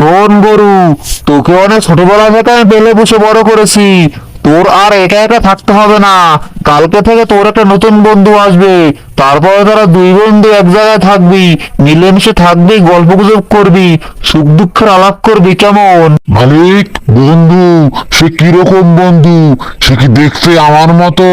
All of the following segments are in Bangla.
শোন গরু, তোকে অনেক ছোটবেলা থেকে আমি পেলে বসে বড় করেছি। তোর আর একা একা থাকতে হবে না। কালকে থেকে তোর একটা নতুন বন্ধু আসবে। তারপরে তারা দুই বন্ধু এক জায়গায় থাকবি, মিলেমিশে থাকবি, গল্প গুজব করবি, সুখ দুঃখের আলাপ করবি, কেমন? মালিক, বন্ধু? সে কিরকম বন্ধু? সে কি দেখতে আমার মতো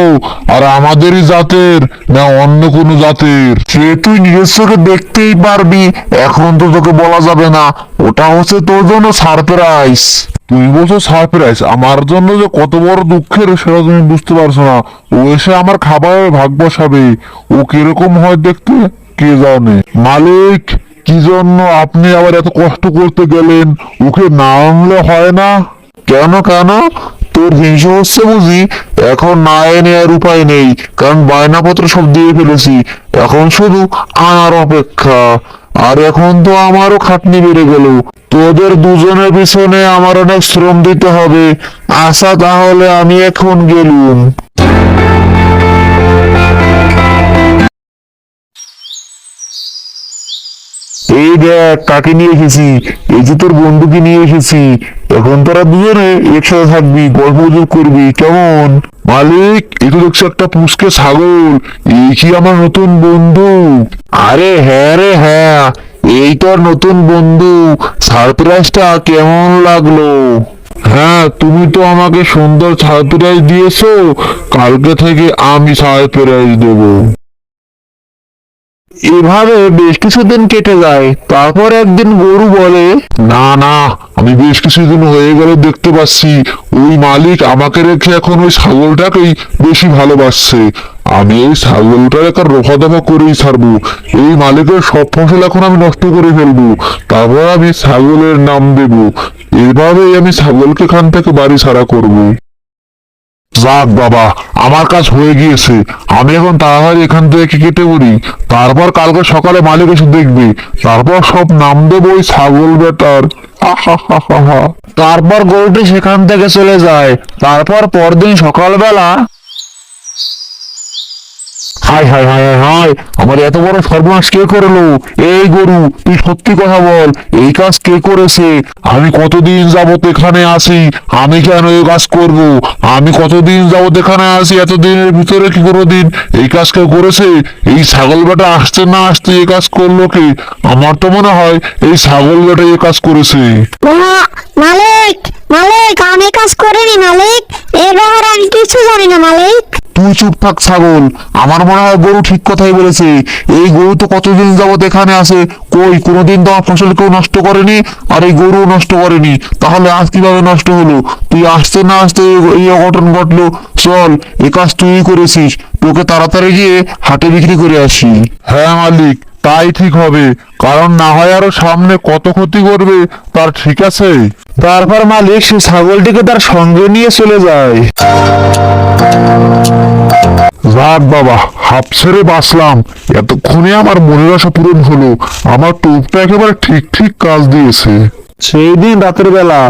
আর আমাদেরই জাতের, না অন্য কোনো জাতের? সে তুই নিজের চোখে দেখতেই পারবি, এখন তো তোকে বলা যাবে না। ওটা হচ্ছে তোর জন্য সারপ্রাইজ। তুই বলছো সারপ্রাইজ? আমার জন্য যে কত বড় দুঃখের সেটা তুমি বুঝতে পারছো না। ও এসে আমার খাবারে ভাগ বসাবে। ও কিরকম হয় দেখতে কে জানে। মালিক, কি জন্য আপনি আবার এত কষ্ট করতে গেলেন? ওকে না আনলে হয় না? কেন কেন? তোর হিংসা হচ্ছে বুঝি? এখন না এনে আর উপায় নেই, কারণ বায়নাপত্র সব দিয়ে ফেলেছি। এখন শুধু আনার অপেক্ষা। আর এখন তো আমারও খাটনি বেড়ে গেল। তোদের দুজনের পিছনে আমার অনেক শ্রম দিতে হবে। আচ্ছা, তাহলে আমি এখন গেলুম। এই দেখ কাকে নিয়ে এসেছি। এই যে তোর বন্ধুকে নিয়ে এসেছি। এখন তোরা দুজনে একসাথে থাকবি, গল্প গুজব করবি, কেমন? মালিক, এ তো দেখছি একটা পুচকে ছাগল। এই কি আমার নতুন বন্ধু? আরে হ্যাঁ রে হ্যাঁ, এই তোর নতুন বন্ধু। সারপ্রাইজটা কেমন লাগলো? হ্যাঁ, তুমি তো আমাকে সুন্দর সারপ্রাইজ দিয়েছো। কালকে থেকে আমি সারপ্রাইজ দেবো। এভাবে বেশ কিছুদিন কেটে যায়। তারপর একদিন গরু বলে, না না, আমি বেশ কিছুদিন হয়ে গেল দেখতে পাচ্ছি ওই মালিক আমাকে রেখে এখন ওই ছাগলটাকেই বেশি ভালোবাসছে। আমি এই ছাগলটার একটা রফা দফা করেই ছাড়বো। এই মালিকের সব ফসল এখন আমি নষ্ট করে ফেলবো। তারপর আমি ছাগলের নাম দেব। এভাবেই আমি ছাগলকে এখান থেকে বাড়ি ছাড়া করবো। যাক বাবা, আমার কাজ হয়ে গিয়েছে। আমি এখন তাড়াতাড়ি এখান থেকে কেটে পড়ি। তারপর কালকে সকালে মালিক এসে দেখবে। তারপর সব নাম দেবো ওই ছাগল বেটার। হা হা হা হা হা। তারপর গরুটি সেখান থেকে চলে যায়। তারপর পরদিন সকালবেলা, হায় হায় হায় হায় হায়, আমার এত বড় সর্বনাশ কে করলো? এই গরু, তুই সত্যি কথা বল, এই কাজ কে করেছে? আমি কতদিন যাবত এখানে আছি? আমি কেন এই কাজ করব? আমি কতদিন যাবত এখানে আছি? এতদিনের ভিতরে কি কোনোদিন এই কাজ কেউ করেছে? এই ছাগল বেটা আসতে না আসতে এই কাজ করলো কে? আমার তো মনে হয় এই ছাগল বেটা এই কাজ করেছে। মালিক, মালিক, আমি কাজ করিনি মালিক। এ ব্যাপারে আমি কিছু জানি না মালিক। তুই চুপ থাক ছাগল। আমার মনে হয় গরু ঠিক কথাই বলেছে। এই গরু তো কতদিন যাবত এখানে আছে, কই কোনোদিন তো আমার ফসল কেউ নষ্ট করেনি, আর এই গরু নষ্ট করেনি। তাহলে আজ কিভাবে নষ্ট হলো? তুই আসতে না আসতে এই অঘটন ঘটলো। চল, এ কাজ তুই করেছিস। তোকে তাড়াতাড়ি গিয়ে হাটে বিক্রি করে আসি। হ্যাঁ মালিক, তাই ঠিক হবে। কারণ না হয় আরো সামনে কত ক্ষতি করবে তার ঠিক আছে। তারপর মালিক সে ছাগলটিকে তার সঙ্গে নিয়ে চলে যায়। যাক বাবা, হাফ ছেড়ে বাঁচলাম। এতক্ষণে আমার মনের আশা পূরণ হলো। আমার টোপটা একেবারে ঠিক ঠিক কাজ দিয়েছে। সেই দিন রাতের বেলা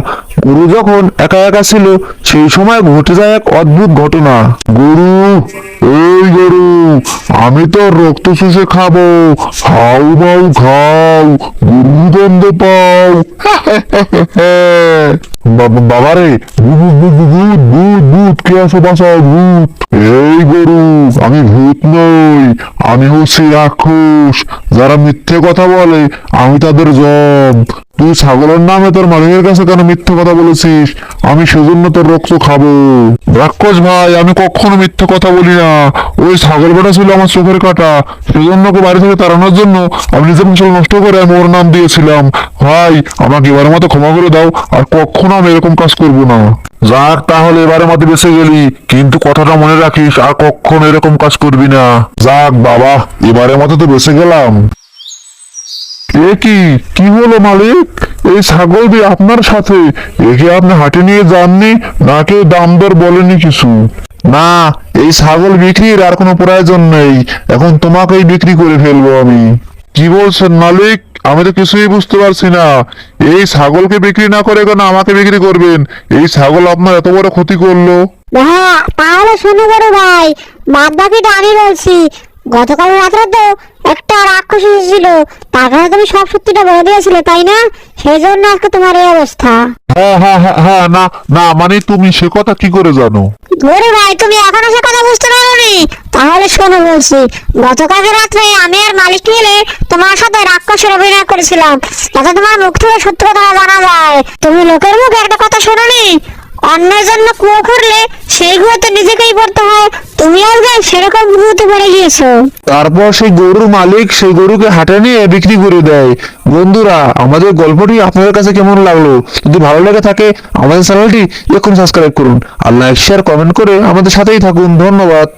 গরু যখন একা একা ছিল, সেই সময় ঘটে যায় এক অদ্ভুত ঘটনা। গরু, এই গরু, আমি তো রক্ত চুষে খাবো। হাউ মাউ খাও, গরু গন্ধ পাও। বাবারে, ভূত ভূত ভূত ভূত ভূত, কে আছে বাঁচাও, ভূত! এই গরু, আমি ভূত নই, আমি হচ্ছি রাক্ষস। যারা মিথ্যে কথা বলে আমি তাদের জম। তুই ছাগলের নামে তোর মালিকের কাছে কেন মিথ্যে কথা বলেছিস? আমি সেজন্য তোর রক্ত খাবো। রাক্ষস ভাই, আমি কখনো মিথ্যে কথা বলি না। ওই ছাগল বেটা ছিল আমার চোখের কাটা। সেজন্য ওকে বাড়ি থেকে তাড়ানোর জন্য আমি নিজের ফসল নষ্ট করে আমি ওর নাম দিয়েছিলাম। ভাই, আমাকে এবারের মতো ক্ষমা করে দাও। আর কখনো আমি এরকম কাজ করবো না। যাক, তাহলে এবারে মতো বেঁচে গেলি, কিন্তু কথাটা মনে রাখিস, আর কখনো এরকম কাজ করবি না। যাক বাবা, এবারে মতো তো বেঁচে গেলাম। এ কি, কি হলো মালিক? এই ছাগল দিয়ে আপনার সাথে? একে আপনি হাটে নিয়ে যাননি, না কেউ দাম দর বলেনি কিছু? না, এই ছাগল বিক্রির আর কোনো প্রয়োজন নেই। এখন তোমাকেই বিক্রি করে ফেলবো আমি। কি বলছেন মালিক? আমি তো কিছুই বুঝতে পারছি না। এই ছাগলকে বিক্রি না করে কেন আমাকে বিক্রি করবেন? এই ছাগল আপনার এত বড় ক্ষতি করলো। হ্যাঁ, তাহলে শুনে বড় ভাই, বাদ বাকিটা আমি বলছি। গতকাল রাত্রে তো একটা রাক্ষস এসেছিল, তার কাছে তুমি সব সত্যিটা বলে দিয়েছিলে তাই না? সেই জন্য আজকে তোমার এই অবস্থা। হ্যাঁ হ্যাঁ হ্যাঁ হ্যাঁ, না না, মানে তুমি সে কথা কি করে জানো? ওরে ভাই, তুমি এখনো সে কথা বুঝতে পারোনি? তাহলে শোনো বলছি। গতকাল রাত্রে আমি আর মালিক মিলে তোমার সাথে রাক্ষসের অভিনয় করেছিলাম, যাতে তোমার মুখ থেকে সত্যি কথা জানা যায়। তুমি লোকের মুখে একটা কথা শোনোনি, অন্যের জন্য কুয়ো খুঁড়লে সেই কুয়োতে নিজেকেই পড়তে হয়। তুমি আজকে সেরকম কুয়োতে পড়ে গিয়েছো। তারপর সেই গরুর মালিক সেই গরুকে হাটে নিয়ে বিক্রি করে দেয়। বন্ধুরা, আমাদের গল্পটি আপনাদের কাছে কেমন লাগলো? যদি ভালো লেগে থাকে আমাদের চ্যানেলটি এখন সাবস্ক্রাইব করুন আর লাইক শেয়ার কমেন্ট করে আমাদের সাথেই থাকুন। ধন্যবাদ।